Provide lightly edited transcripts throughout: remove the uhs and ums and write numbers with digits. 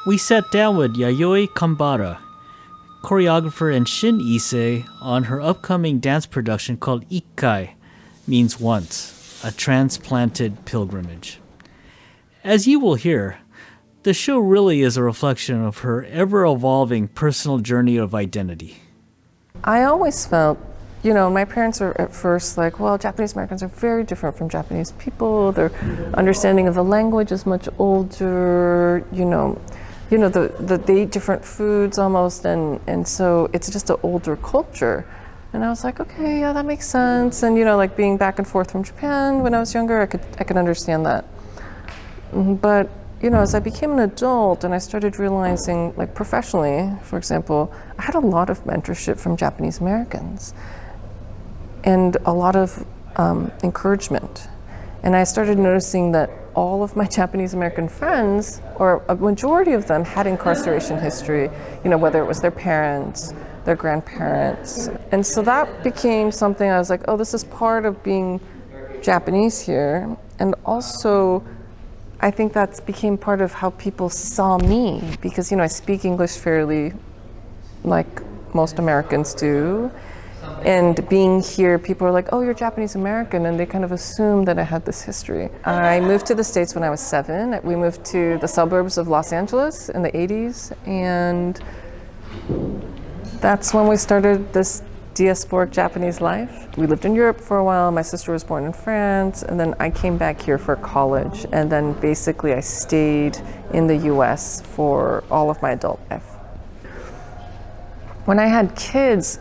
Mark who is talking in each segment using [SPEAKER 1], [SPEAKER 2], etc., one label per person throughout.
[SPEAKER 1] We sat down with Yayoi Kambara, choreographer and Shin-Issei, on her upcoming dance production called IKKAI, means once, a transplanted pilgrimage. As you will hear, the show really is a reflection of her ever-evolving personal journey of identity.
[SPEAKER 2] I always felt, my parents were at first like, well, Japanese Americans are very different from Japanese people. Their understanding of the language is much older, they eat different foods almost, and so it's just an older culture. And I was like, okay, yeah, that makes sense. And like being back and forth from Japan when I was younger, I could understand that. But as I became an adult and I started realizing, like professionally, for example, I had a lot of mentorship from Japanese Americans and a lot of encouragement. And I started noticing that all of my Japanese American friends, or a majority of them, had incarceration history, whether it was their parents, their grandparents. And so that became something I was like, oh, this is part of being Japanese here. And also, I think that became part of how people saw me, because I speak English fairly like most Americans do. And being here, people are like, oh, you're Japanese American, and they kind of assume that I had this history. I moved to the States when I was 7. We moved to the suburbs of Los Angeles in the 80s, and that's when we started this diasporic Japanese life. We lived in Europe for a while. My sister was born in France, and then I came back here for college, and then basically I stayed in the US for all of my adult life. When I had kids,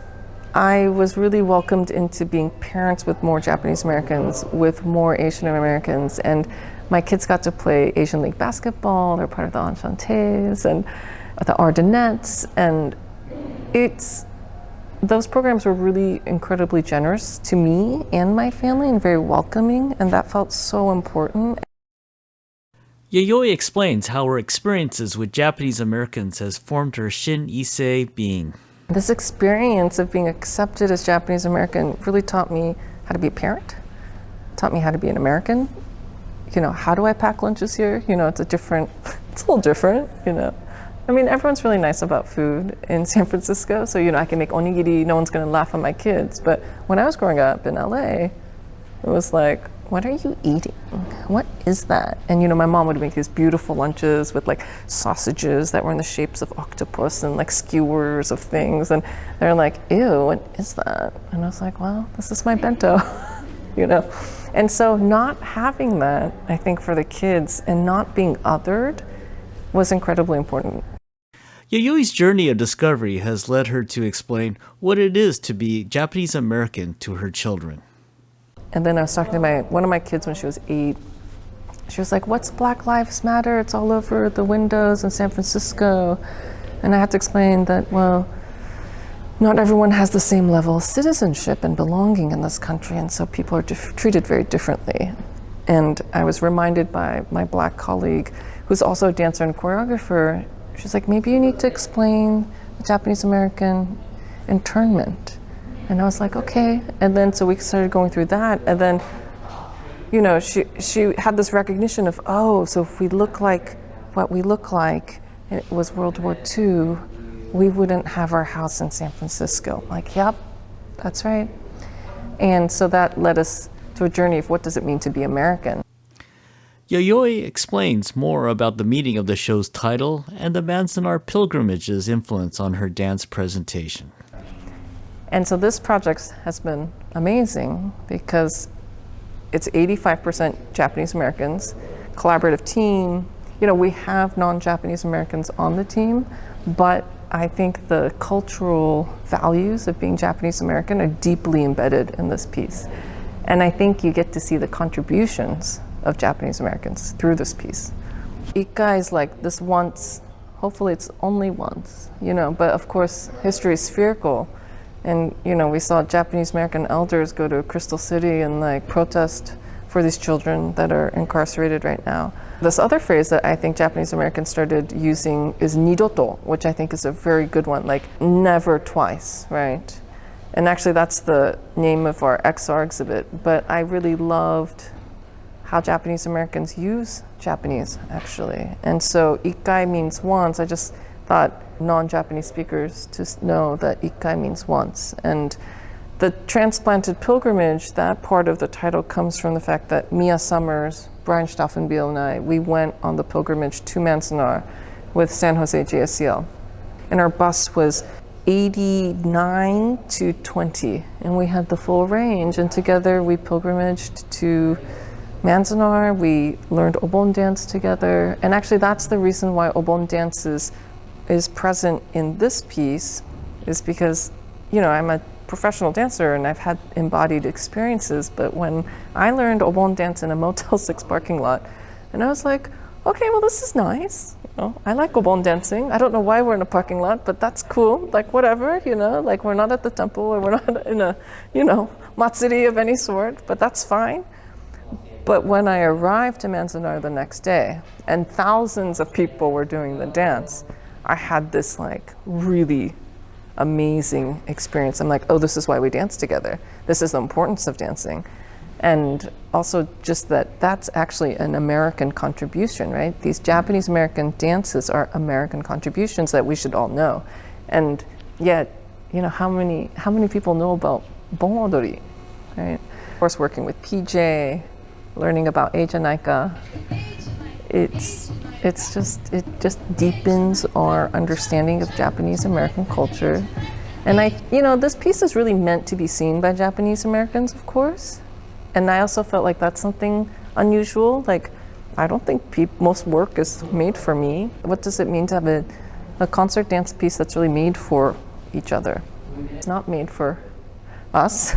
[SPEAKER 2] I was really welcomed into being parents with more Japanese Americans, with more Asian Americans, and my kids got to play Asian League basketball. They're part of the Enchantés and the Ardennettes, and those programs were really incredibly generous to me and my family and very welcoming, and that felt so important.
[SPEAKER 1] Yayoi explains how her experiences with Japanese Americans has formed her Shin-Issei being.
[SPEAKER 2] This experience of being accepted as Japanese American really taught me how to be a parent, taught me how to be an American. How do I pack lunches here? It's a little different, I mean, everyone's really nice about food in San Francisco, so I can make onigiri, no one's gonna laugh at my kids. But when I was growing up in LA, it was like, what are you eating? What is that? And my mom would make these beautiful lunches with like sausages that were in the shapes of octopus and like skewers of things, and they're like, ew, what is that? And I was like, well, this is my bento, And so not having that, I think, for the kids and not being othered was incredibly important.
[SPEAKER 1] Yayoi's journey of discovery has led her to explain what it is to be Japanese American to her children.
[SPEAKER 2] And then I was talking to one of my kids when she was 8. She was like, what's Black Lives Matter? It's all over the windows in San Francisco. And I had to explain that, well, not everyone has the same level of citizenship and belonging in this country, and so people are treated very differently. And I was reminded by my Black colleague, who's also a dancer and choreographer. She's like, maybe you need to explain the Japanese American internment. And I was like, okay. And then so we started going through that, and then she had this recognition of, oh, so if we look like what we look like, and it was World War II, we wouldn't have our house in San Francisco. I'm like, yep, that's right. And so that led us to a journey of what does it mean to be American.
[SPEAKER 1] Yayoi explains more about the meaning of the show's title and the Manzanar pilgrimage's influence on her dance presentation.
[SPEAKER 2] And so this project has been amazing because it's 85% Japanese Americans, collaborative team. We have non-Japanese Americans on the team, but I think the cultural values of being Japanese American are deeply embedded in this piece. And I think you get to see the contributions of Japanese Americans through this piece. IKKAI is like this once, hopefully it's only once, but of course history is spherical. And we saw Japanese American elders go to Crystal City and like protest for these children that are incarcerated right now. This other phrase that I think Japanese Americans started using is nidoto, which I think is a very good one, like never twice, right? And actually that's the name of our XR exhibit, but I really loved how Japanese Americans use Japanese, actually. And so ikkai means once. I just thought non-Japanese speakers to know that ikkai means once. And the transplanted pilgrimage, that part of the title comes from the fact that Mia Summers, Brian Staffenbiel, and I, we went on the pilgrimage to Manzanar with San Jose JSCL. And our bus was 89 to 20, and we had the full range. And together we pilgrimaged to Manzanar. We learned Obon dance together. And actually that's the reason why Obon dance is present in this piece, is because, you know, I'm a professional dancer and I've had embodied experiences, but when I learned Obon dance in a Motel 6 parking lot, and I was like, okay, well, this is nice. You know, I like Obon dancing. I don't know why we're in a parking lot, but that's cool. Like, whatever, you know, like we're not at the temple or we're not in a, you know, matsuri of any sort, but that's fine. But when I arrived to Manzanar the next day and thousands of people were doing the dance, I had this like really amazing experience. I'm like, oh, this is why we dance together. This is the importance of dancing. And also just that that's actually an American contribution, right? These Japanese American dances are American contributions that we should all know. And yet, you know, how many people know about Bon Odori, right? Of course, working with PJ, learning about Eijanaika, it just deepens our understanding of Japanese American culture. And you know, this piece is really meant to be seen by Japanese Americans, of course. And I also felt like that's something unusual. Like, I don't think most work is made for me. What does it mean to have a concert dance piece that's really made for each other? It's not made for us.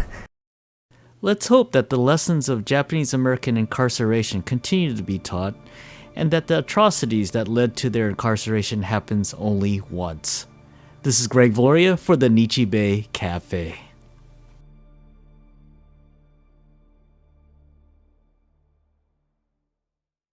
[SPEAKER 1] Let's hope that the lessons of Japanese American incarceration continue to be taught, and that the atrocities that led to their incarceration happens only once. This is Greg Gloria for the Nichibei Cafe.